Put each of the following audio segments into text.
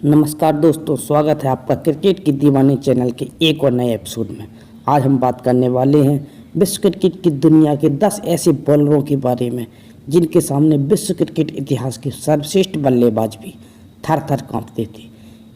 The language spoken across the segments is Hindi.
नमस्कार दोस्तों, स्वागत है आपका क्रिकेट की दीवानी चैनल के एक और नए एपिसोड में। आज हम बात करने वाले हैं विश्व क्रिकेट की दुनिया के 10 ऐसे बॉलरों के बारे में जिनके सामने विश्व क्रिकेट इतिहास के सर्वश्रेष्ठ बल्लेबाज भी थर थर कांपते थे।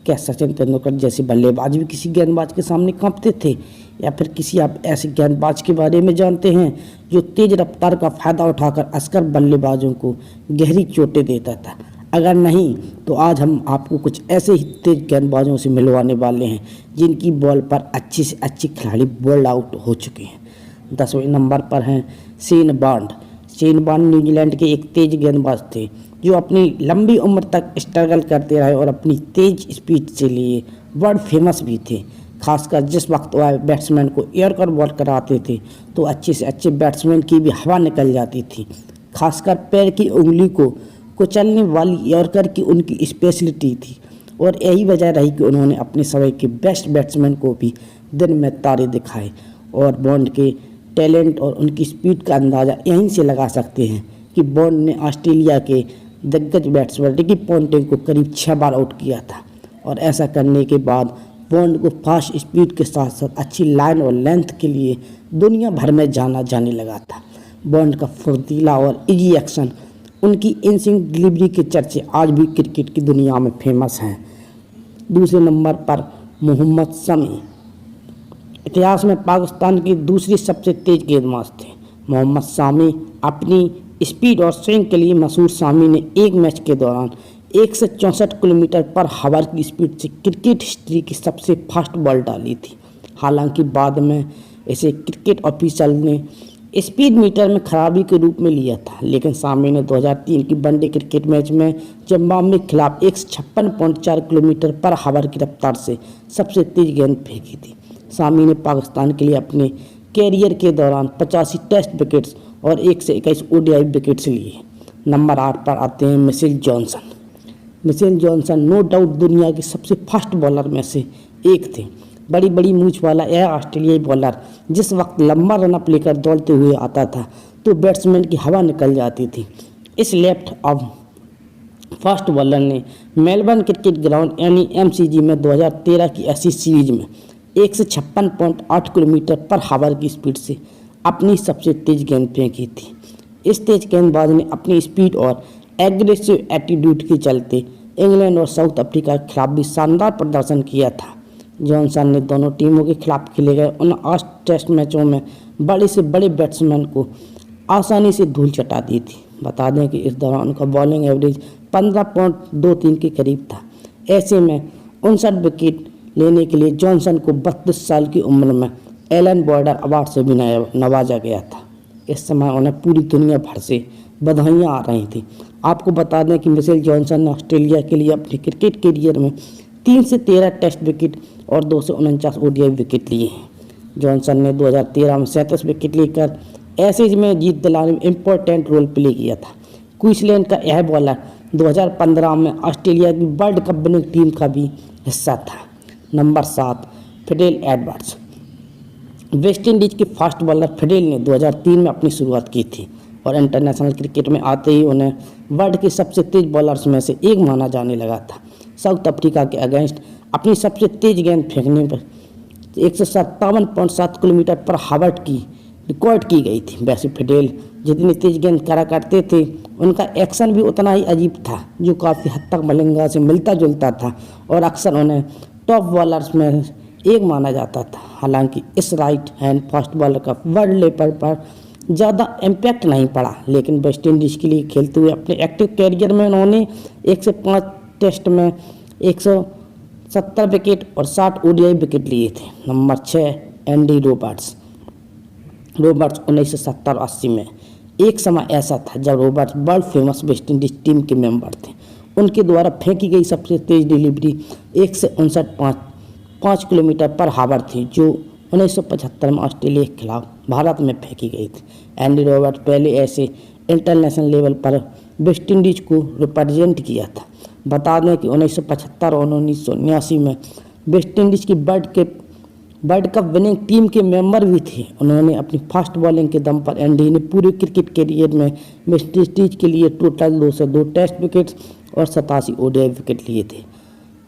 क्या सचिन तेंदुलकर जैसे बल्लेबाज भी किसी गेंदबाज के सामने कांपते थे, या फिर किसी आप ऐसे गेंदबाज के बारे में जानते हैं जो तेज रफ्तार का फायदा उठाकर असकर बल्लेबाजों को गहरी चोटें देता था? अगर नहीं तो आज हम आपको कुछ ऐसे ही तेज गेंदबाजों से मिलवाने वाले हैं जिनकी बॉल पर अच्छी से अच्छी खिलाड़ी बोल्ड आउट हो चुके हैं। 10वें नंबर पर हैं Shane Warne. Shane Warne New Zealand के एक तेज गेंदबाज थे जो अपनी लंबी उम्र तक स्ट्रगल करते रहे और अपनी तेज स्पीड से लिए वर्ल्ड फेमस भी थे। खासकर जिस वक्त वह बैट्समैन को एयरकर बॉल कराते थे तो अच्छे से अच्छे बैट्समैन की भी हवा निकल जाती थी। खासकर पैर की उंगली को कुचलने वाली यॉर्कर की उनकी स्पेशलिटी थी और यही वजह रही कि उन्होंने अपने समय के बेस्ट बैट्समैन को भी दिन में तारे दिखाए। और बॉन्ड के टैलेंट और उनकी स्पीड का अंदाज़ा यहीं से लगा सकते हैं कि बॉन्ड ने ऑस्ट्रेलिया के दिग्गज बैट्समैन रिकी पॉन्टिंग को करीब 6 बार आउट किया था। और ऐसा करने के बाद बॉन्ड को फास्ट स्पीड के साथ साथ अच्छी लाइन और लेंथ के लिए दुनिया भर में जाना जाने लगा था। बॉन्ड का फुर्तीला और इजी एक्शन, उनकी इनस्विंग डिलीवरी के चर्चे आज भी क्रिकेट की दुनिया में फेमस हैं। दूसरे नंबर पर मोहम्मद शमी। इतिहास में पाकिस्तान की दूसरी सबसे तेज गेंदबाज थे। मोहम्मद शमी अपनी स्पीड और स्विंग के लिए मशहूर। शमी ने एक मैच के दौरान 164 किलोमीटर पर हावर की स्पीड से क्रिकेट हिस्ट्री की सबसे फास्ट बॉल डाली थी। हालांकि बाद में इसे क्रिकेट ऑफिशियल ने स्पीड मीटर में खराबी के रूप में लिया था, लेकिन शमी ने 2003 की वनडे क्रिकेट मैच में जिम्बाब्वे के खिलाफ 156.4 किलोमीटर पर हावर की रफ्तार से सबसे तेज गेंद फेंकी थी। शमी ने पाकिस्तान के लिए अपने कैरियर के दौरान 85 टेस्ट विकेट्स और 1 से 21 ओडीआई विकेट्स लिए। नंबर 8 पर आते हैं Mitchell Johnson. Mitchell Johnson no doubt दुनिया के सबसे फास्ट बॉलर में से एक थे। बड़ी बड़ी मूंछ वाला यह ऑस्ट्रेलियाई बॉलर जिस वक्त लंबा रनअप लेकर दौड़ते हुए आता था तो बैट्समैन की हवा निकल जाती थी। इस लेफ्ट ऑफ फास्ट बॉलर ने मेलबर्न क्रिकेट ग्राउंड यानी एमसीजी में 2013 की ऐसी सीरीज में 156.8 किलोमीटर पर हावर की स्पीड से अपनी सबसे तेज गेंद फेंकी थी। इस तेज गेंदबाज ने अपनी स्पीड और एग्रेसिव एटीट्यूड के चलते इंग्लैंड और साउथ अफ्रीका के खिलाफ भी शानदार प्रदर्शन किया था। जॉनसन ने दोनों टीमों के खिलाफ खेले गए उन 8 टेस्ट मैचों में बड़े से बड़े बैट्समैन को आसानी से धूल चटा दी थी। बता दें कि इस दौरान उनका बॉलिंग एवरेज 15.23 के करीब था। ऐसे में 59 विकेट लेने के लिए जॉनसन को 32 साल की उम्र में एलन बॉर्डर अवार्ड से भी नवाजा गया था। इस समय उन्हें पूरी दुनिया भर से बधाइयाँ आ रही थी। आपको बता दें कि मिचेल जॉनसन ने ऑस्ट्रेलिया के लिए अपने क्रिकेट करियर में 3 से 13 टेस्ट विकेट और 2 से 49 ओडीआई विकेट लिए हैं। जॉनसन ने 2013 में 37 विकेट लेकर ऐसे में जीत दिलाने में इम्पोर्टेंट रोल प्ले किया था। क्वींसलैंड का यह बॉलर 2015 में ऑस्ट्रेलिया की वर्ल्ड कप विनिंग टीम का भी हिस्सा था। Number 7 Fidel Edwards. West Indies के फास्ट बॉलर फिडेल ने 2003 में अपनी शुरुआत की थी और इंटरनेशनल क्रिकेट में आते ही उन्हें वर्ल्ड के सबसे तेज बॉलर्स में से एक माना जाने लगा था। साउथ अफ्रीका के अगेंस्ट अपनी सबसे तेज गेंद फेंकने पर 157.7 किलोमीटर पर हावर की रिकॉर्ड की गई थी। वैसे फिडेल जितनी तेज गेंद करा करते थे उनका एक्शन भी उतना ही अजीब था, जो काफ़ी हद तक मलिंगा से मिलता जुलता था और अक्सर उन्हें टॉप बॉलर्स में एक माना जाता था। हालांकि इस राइट हैंड फास्ट बॉलर का वर्ल्ड लेवल पर ज़्यादा इम्पैक्ट नहीं पड़ा, लेकिन वेस्ट इंडीज़ के लिए खेलते हुए अपने एक्टिव कैरियर में उन्होंने 1 से 5 टेस्ट में 170 विकेट और 60 ओडीआई विकेट लिए थे। Number 6 Andy Roberts. 1970-80 में एक समय ऐसा था जब Roberts world famous West Indies team के मेंबर थे। उनके द्वारा फेंकी गई सबसे तेज डिलीवरी 1 से 59.5 किलोमीटर पर हावर थी, जो 1975 में ऑस्ट्रेलिया के खिलाफ भारत में फेंकी गई थी। एंडी रॉबर्ट्स पहले ऐसे इंटरनेशनल लेवल पर वेस्ट इंडीज को रिप्रेजेंट किया था। बता दें कि 1975 और 1979 में वेस्ट इंडीज़ की वर्ल्ड कप विनिंग टीम के मेंबर भी थे। उन्होंने अपनी फास्ट बॉलिंग के दम पर एंडी ने पूरे क्रिकेट करियर में वेस्ट इंडीज के लिए टोटल 202 टेस्ट विकेट्स और 87 ओडीआई विकेट लिए थे।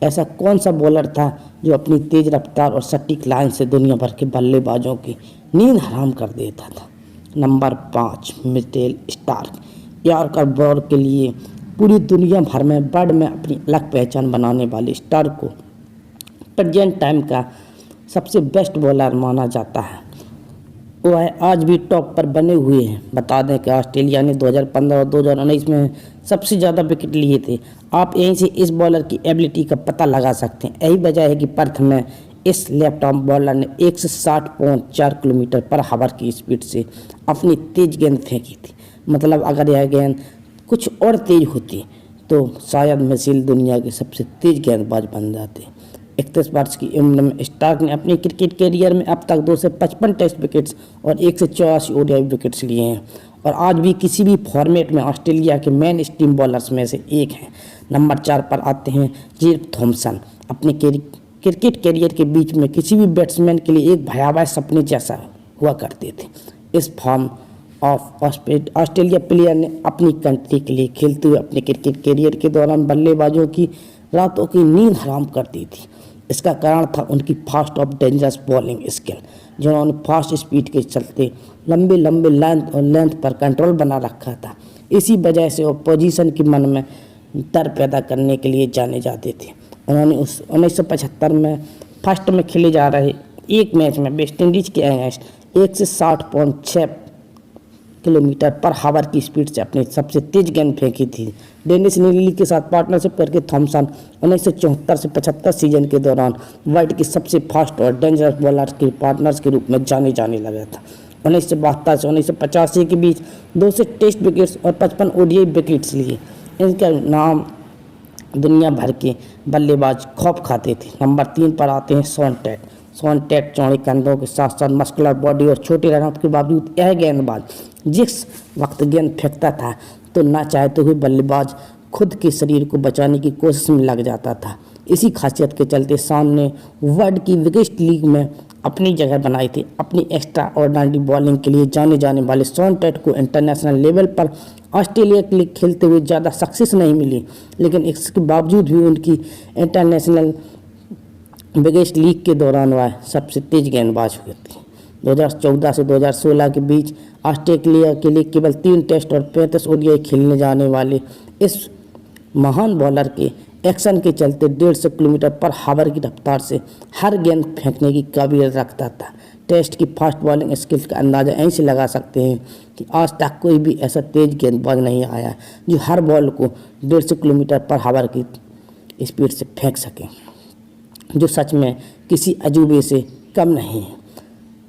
ऐसा कौन सा बॉलर था जो अपनी तेज रफ्तार और सटीक लाइन से दुनिया भर के बल्लेबाजों की नींद हराम कर देता था। Number 5, Mitchell Starc. Yorker ball के लिए पूरी दुनिया भर में वर्ल्ड में अपनी अलग पहचान बनाने वाले स्टार्क को प्रेजेंट टाइम का सबसे बेस्ट बॉलर माना जाता है। वह आज भी टॉप पर बने हुए हैं। बता दें कि ऑस्ट्रेलिया ने 2015 और 2019 में सबसे ज़्यादा विकेट लिए थे। आप यहीं से इस बॉलर की एबिलिटी का पता लगा सकते हैं। यही वजह है कि पर्थ में इस लेफ्ट आर्म बॉलर ने 160.4 किलोमीटर पर आवर की स्पीड से अपनी तेज गेंद फेंकी थी। मतलब अगर यह गेंद कुछ और तेज होती तो शायद मिचेल दुनिया के सबसे तेज गेंदबाज बन जाते। 31 वर्ष की उम्र में स्टार्क ने अपने क्रिकेट कैरियर में अब तक 255 टेस्ट विकेट्स और 184 ओडीआई विकेट्स लिए हैं और आज भी किसी भी फॉर्मेट में ऑस्ट्रेलिया के मेन स्ट्रीम बॉलर्स में से एक हैं। नंबर 4 पर आते हैं जेफ थॉम्सन। अपने क्रिकेट कैरियर के बीच में किसी भी बैट्समैन के लिए एक भयावह सपने जैसा हुआ करते थे। इस फॉर्म ऑफ ऑस्ट्रेलिया प्लेयर ने अपनी कंट्री के लिए खेलते हुए अपने क्रिकेट कैरियर के दौरान बल्लेबाजों की रातों की नींद हराम कर दी थी। इसका कारण था उनकी फास्ट और डेंजरस बॉलिंग स्किल, जिन्होंने फास्ट स्पीड के चलते लंबे लंबे लेंथ पर कंट्रोल बना रखा था। इसी वजह से वो पोजीशन के मन में डर पैदा करने के लिए जाने जाते थे। उन्होंने उस 1975 में फर्स्ट में खेले जा रहे एक मैच में वेस्ट इंडीज के अगेंस्ट 160.6 किलोमीटर पर आवर की स्पीड से अपनी सबसे तेज गेंद फेंकी थी। डेनिस नीली के साथ पार्टनरशिप करके थॉम्सन 1974 से 75 सीजन के दौरान वर्ल्ड की सबसे फास्ट और डेंजरस बॉलर के पार्टनर्स के रूप में जाने लगा था। 1972 से 1985 के बीच 200 टेस्ट विकेट्स और 55 ओडीआई विकेट्स लिए। इनका नाम दुनिया भर के बल्लेबाज खौफ खाते थे। नंबर 3 पर आते हैं शॉन टेट। शॉन टेट चौड़े कंधों के साथ साथ मस्कुलर बॉडी और छोटे रनअप के बावजूद यह गेंदबाज जिस वक्त गेंद फेंकता था तो ना चाहते हुए बल्लेबाज खुद के शरीर को बचाने की कोशिश में लग जाता था। इसी खासियत के चलते शॉन ने वर्ल्ड की बिगेस्ट लीग में अपनी जगह बनाई थी। अपनी एक्स्ट्रा ऑर्डिनरी बॉलिंग के लिए जाने जाने वाले शॉन टेट को इंटरनेशनल लेवल पर ऑस्ट्रेलिया के लिए खेलते हुए ज़्यादा सक्सेस नहीं मिली, लेकिन इसके बावजूद भी उनकी इंटरनेशनल बिगेस्ट लीग के दौरान वह सबसे तेज गेंदबाज हुए थे। 2014 से 2016 के बीच ऑस्ट्रेलिया के लिए केवल 3 टेस्ट और 35 ओडीआई खेलने जाने वाले इस महान बॉलर के एक्शन के चलते 150 किलोमीटर पर आवर की रफ्तार से हर गेंद फेंकने की काबिलियत रखता था। टेस्ट की फास्ट बॉलिंग स्किल्स का अंदाज़ा यहीं से लगा सकते हैं कि आज तक कोई भी ऐसा तेज गेंदबाज नहीं आया जो हर बॉल को 150 किलोमीटर पर आवर की स्पीड से फेंक सके, जो सच में किसी अजूबे से कम नहीं है।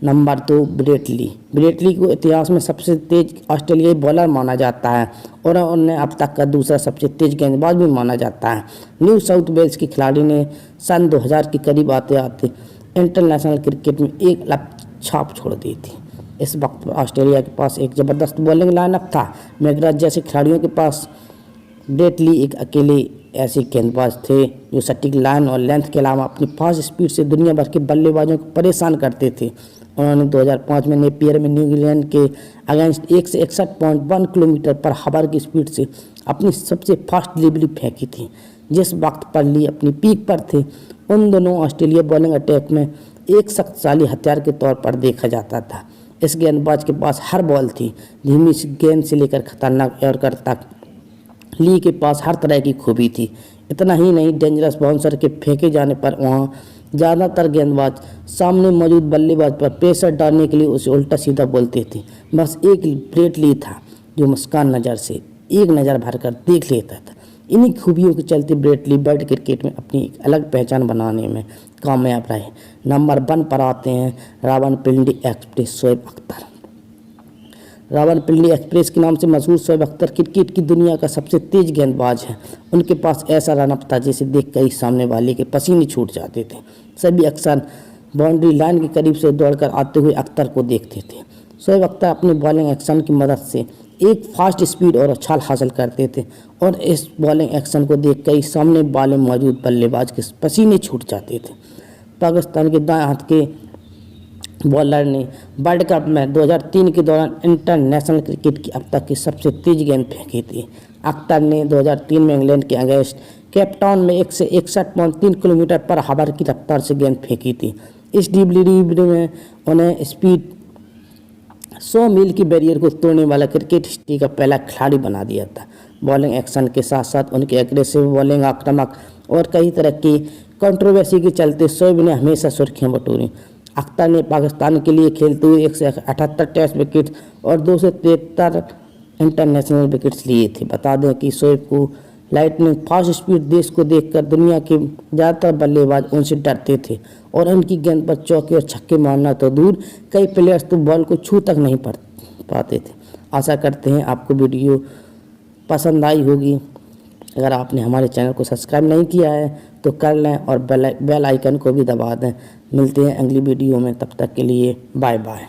Number 2, Brett Lee. Brett Lee को इतिहास में सबसे तेज ऑस्ट्रेलियाई बॉलर माना जाता है और उन्हें अब तक का दूसरा सबसे तेज गेंदबाज भी माना जाता है। न्यू साउथ वेल्स के खिलाड़ी ने सन 2000 के करीब आते आते इंटरनेशनल क्रिकेट में एक अलग छाप छोड़ दी थी। इस वक्त ऑस्ट्रेलिया के पास एक ज़बरदस्त बॉलिंग लाइनअप था। मैकग्रा जैसे खिलाड़ियों के पास ब्रेट ली एक अकेले ऐसे गेंदबाज थे जो सटीक लाइन और लेंथ के अलावा अपनी फास्ट स्पीड से दुनिया भर के बल्लेबाजों को परेशान करते थे। उन्होंने 2005 में नेपियर में न्यूजीलैंड के अगेंस्ट 161.1 किलोमीटर पर आवर की स्पीड से अपनी सबसे फास्ट डिलीवरी फेंकी थी। जिस वक्त पर ली अपनी पीक पर थे, उन दोनं ऑस्ट्रेलिया बॉलिंग अटैक में एक शक्तिशाली हथियार के तौर पर देखा जाता था। इस गेंदबाज के पास हर बॉल थी, धीमी गेंद से लेकर खतरनाक यॉर्कर तक ली के पास हर तरह की खूबी थी। इतना ही नहीं, डेंजरस बाउंसर के फेंके जाने पर वहाँ ज़्यादातर गेंदबाज सामने मौजूद बल्लेबाज पर प्रेशर डालने के लिए उसे उल्टा सीधा बोलते थे। बस एक ब्रेट ली था जो मुस्कान नज़र से एक नज़र भरकर देख लेता था। इन्हीं खूबियों के चलते ब्रेट ली वर्ल्ड क्रिकेट में अपनी एक अलग पहचान बनाने में कामयाब रहे। नंबर 1 पर आते हैं रावलपिंडी एक्सप्रेस शोएब अख्तर। रावलपिंडी एक्सप्रेस के नाम से मशहूर शोएब अख्तर क्रिकेट की दुनिया का सबसे तेज गेंदबाज है। उनके पास ऐसा रनअप था जिसे देख कर ही सामने वाले के पसीने छूट जाते थे। सभी अक्सर बाउंड्री लाइन के करीब से दौड़कर आते हुए अख्तर को देखते थे। शोएब अख्तर अपने बॉलिंग एक्शन की मदद से एक फास्ट स्पीड और उछाल हासिल करते थे और इस बॉलिंग एक्शन को देख कर ही सामने वाले मौजूद बल्लेबाज के पसीने छूट जाते थे। पाकिस्तान के दाएं हाथ के बॉलर ने वर्ल्ड कप में 2003 के दौरान इंटरनेशनल क्रिकेट की अब तक की सबसे तेज गेंद फेंकी थी। अख्तर ने 2003 में इंग्लैंड के अगेंस्ट केपटाउन में 161.3 किलोमीटर पर आवर की रफ्तार से गेंद फेंकी थी। इस डिलीवरी में उन्हें स्पीड 100 मील की बैरियर को तोड़ने वाला क्रिकेट हिस्ट्री का पहला खिलाड़ी बना दिया था। बॉलिंग एक्शन के साथ साथ उनके एग्रेसिव बॉलिंग, आक्रामक और कई तरह की कंट्रोवर्सी के चलते शोएब ने हमेशा सुर्खियां बटोरी। अख्तर ने पाकिस्तान के लिए खेलते हुए 178 टेस्ट विकेट और 273 इंटरनेशनल विकेट्स लिए थे। बता दें कि शोएब को लाइटनिंग फास्ट स्पीड देश को देखकर दुनिया के ज़्यादातर बल्लेबाज उनसे डरते थे और उनकी गेंद पर चौके और छक्के मारना तो दूर, कई प्लेयर्स तो बॉल को छू तक नहीं पाते थे। आशा करते हैं आपको वीडियो पसंद आई होगी। अगर आपने हमारे चैनल को सब्सक्राइब नहीं किया है तो कर लें और बेल आइकन को भी दबा दें। मिलते हैं अगली वीडियो में, तब तक के लिए बाय बाय।